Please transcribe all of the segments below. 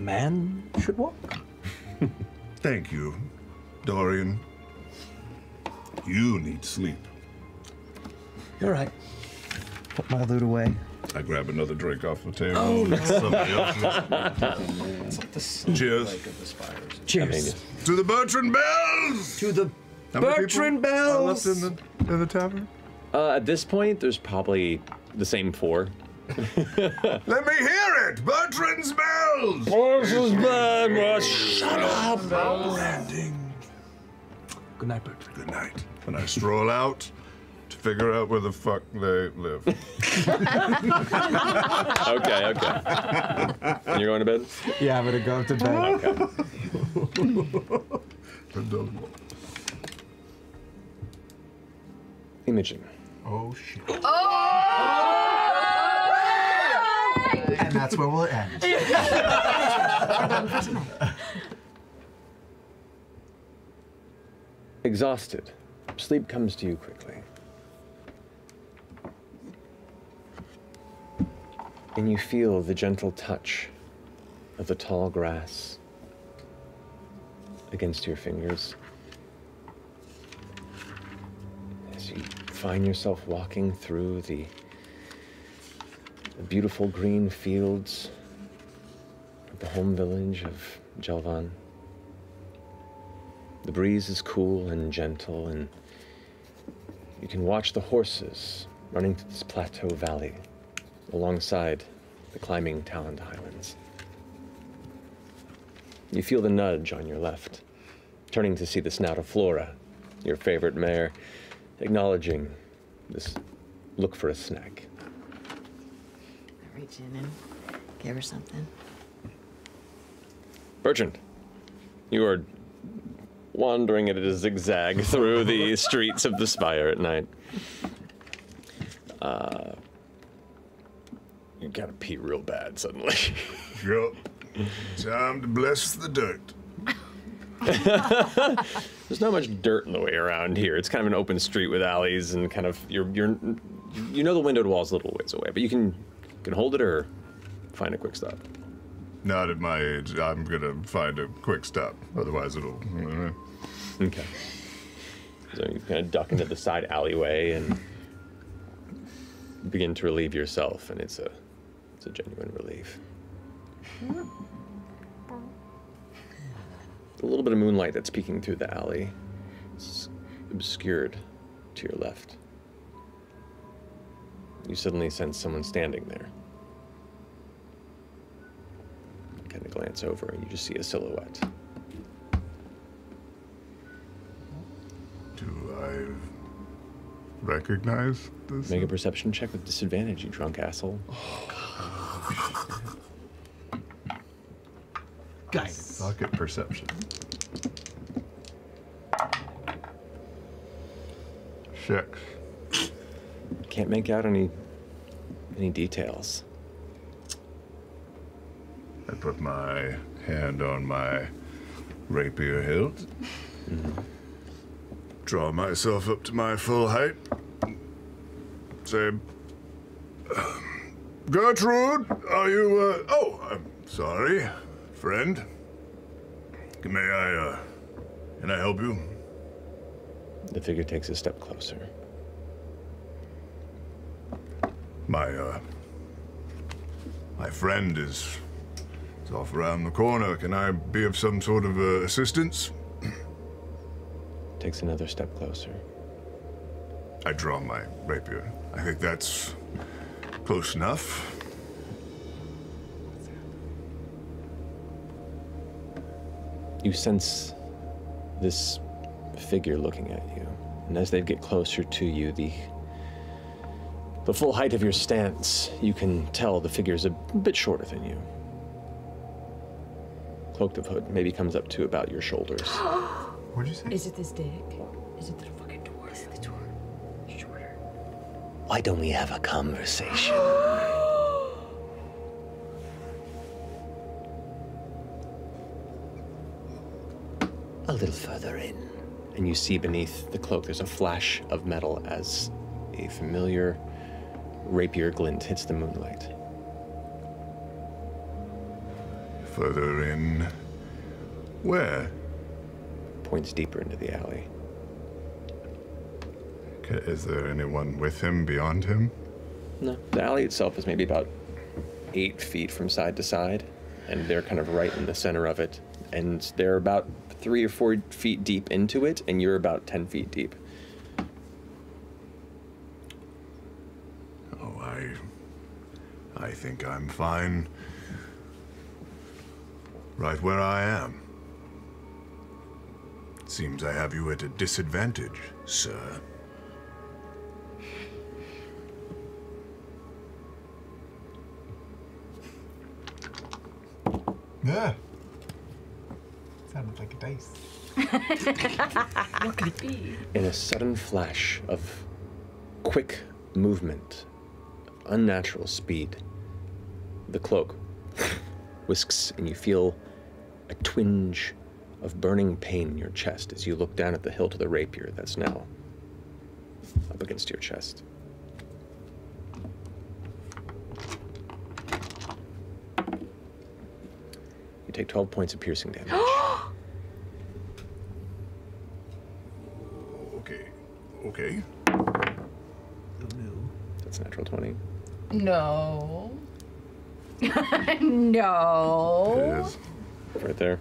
man should walk. Thank you, Dorian. You need sleep. You're right. Put my loot away. I grab another drink off the table. Oh, no. Somebody else's. Cheers. Cheers. To the Bertrand Bells! To the How many Bertrand people are Bells! left in the tavern? At this point, there's probably the same 4. Let me hear it! Bertrand's Bells! Shut up! Landing. Good night, Bertrand. Good night. And I stroll out to figure out where the fuck they live. Okay. You're going to bed? Yeah, I'm gonna go up to bed. Okay. Imogen. Oh, shit. And that's where we'll end. Exhausted, sleep comes to you quickly. And you feel the gentle touch of the tall grass against your fingers as you find yourself walking through the beautiful green fields of the home village of Undrlvld. The breeze is cool and gentle, and you can watch the horses running through this plateau valley alongside the climbing Talent Highlands. You feel the nudge on your left, turning to see the snout of Flora, your favorite mare, acknowledging this look for a snack. I reach in and give her something. Bertrand, you are wandering at a zigzag through the streets of the Spire at night. You gotta pee real bad suddenly. Yup. Time to bless the dirt. There's not much dirt in the way around here. It's kind of an open street with alleys and kind of you know the windowed wall's a little ways away, but you can hold it or find a quick stop. Not at my age. I'm gonna find a quick stop. Otherwise, it'll. Okay. So you kind of duck into the side alleyway and begin to relieve yourself, and it's a genuine relief. A little bit of moonlight that's peeking through the alley. It's obscured to your left. You suddenly sense someone standing there. You kind of glance over and you just see a silhouette. Do I recognize this? Make a perception check with disadvantage, you drunk asshole. Guys. Suck at perception. 6. Can't make out any details. I put my hand on my rapier hilt. Draw myself up to my full height. Say, Gertrude, are you, oh, I'm sorry, friend. Can I help you? The figure takes a step closer. My friend is off around the corner. Can I be of some sort of assistance? Takes another step closer. I draw my rapier. I think that's close enough. You sense this figure looking at you, and as they get closer to you, the full height of your stance, you can tell the figure's a bit shorter than you. Cloaked of hood maybe comes up to about your shoulders. What'd you say? Is it this dick? Is it the fucking door? Is it the door? Shorter. Why don't we have a conversation? A little further in. And you see beneath the cloak, there's a flash of metal as a familiar rapier glint hits the moonlight. Further in. Where? Points deeper into the alley. Okay, is there anyone with him, beyond him? No. The alley itself is maybe about 8 feet from side to side, and they're kind of right in the center of it. And they're about 3 or 4 feet deep into it, and you're about 10 feet deep. Oh, I think I'm fine. Right where I am. Seems I have you at a disadvantage, sir. Yeah. Sounded like a dice. What could it be? In a sudden flash of quick movement, unnatural speed, the cloak whisks and you feel a twinge of burning pain in your chest as you look down at the hilt of the rapier that's now up against your chest. You take 12 points of piercing damage. Okay. That's a natural 20. No. No. It is. Right there.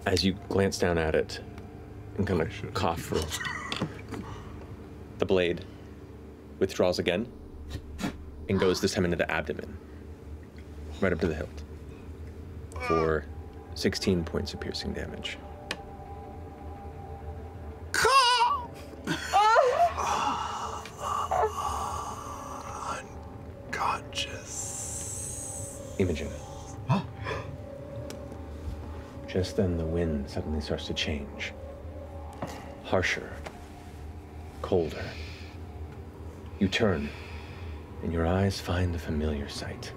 As you glance down at it and kind of cough for the blade withdraws again and goes this time into the abdomen, right up to the hilt, for 16 points of piercing damage. Unconscious. Imogen. Just then the wind suddenly starts to change. Harsher. Colder. You turn, and your eyes find a familiar sight.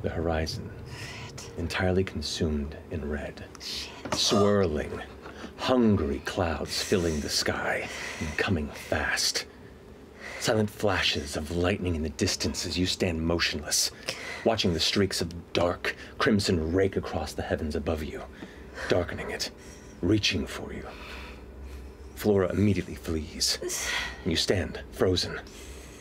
The horizon, entirely consumed in red. Swirling, hungry clouds filling the sky and coming fast. Silent flashes of lightning in the distance as you stand motionless, watching the streaks of dark crimson rake across the heavens above you, darkening it, reaching for you. Flora immediately flees, and you stand frozen,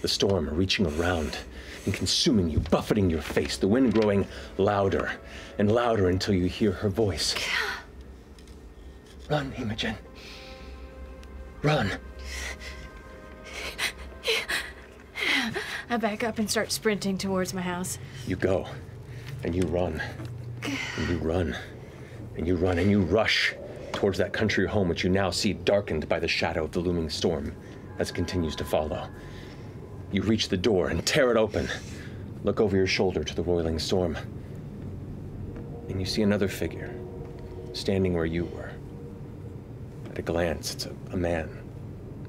the storm reaching around and consuming you, buffeting your face, the wind growing louder and louder until you hear her voice. Run, Imogen. Run. I back up and start sprinting towards my house. You go, and you run, and you run, and you run, and you rush towards that country home which you now see darkened by the shadow of the looming storm as it continues to follow. You reach the door and tear it open, look over your shoulder to the roiling storm, and you see another figure standing where you were. At a glance, it's a man,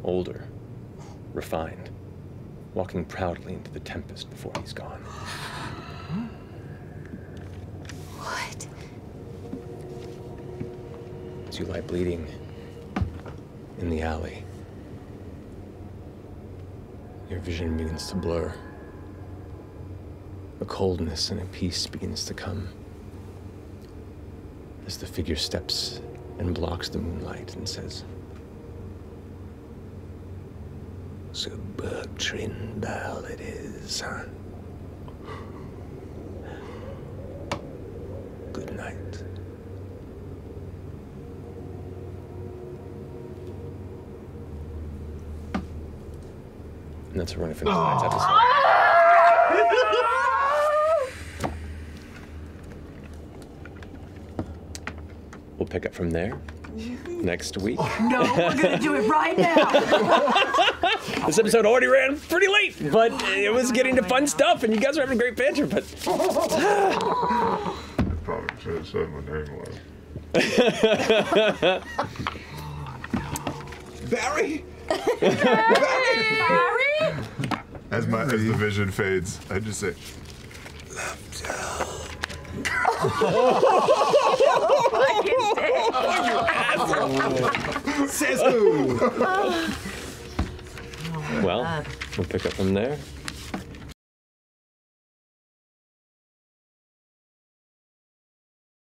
older, refined, walking proudly into the tempest before he's gone. What? As you lie bleeding in the alley, your vision begins to blur. A coldness and a peace begins to come as the figure steps and blocks the moonlight and says, "So Bertrand it is, huh? Good night." And that's where we're gonna finish tonight's episode. We'll pick up from there next week. No, we're gonna do it right now. This episode already ran pretty late, but it was getting to fun stuff, and you guys are having great banter, but... I probably should have said my name was. Barry? Barry? As the vision fades, I just say, Says who? Well, we'll pick up from there.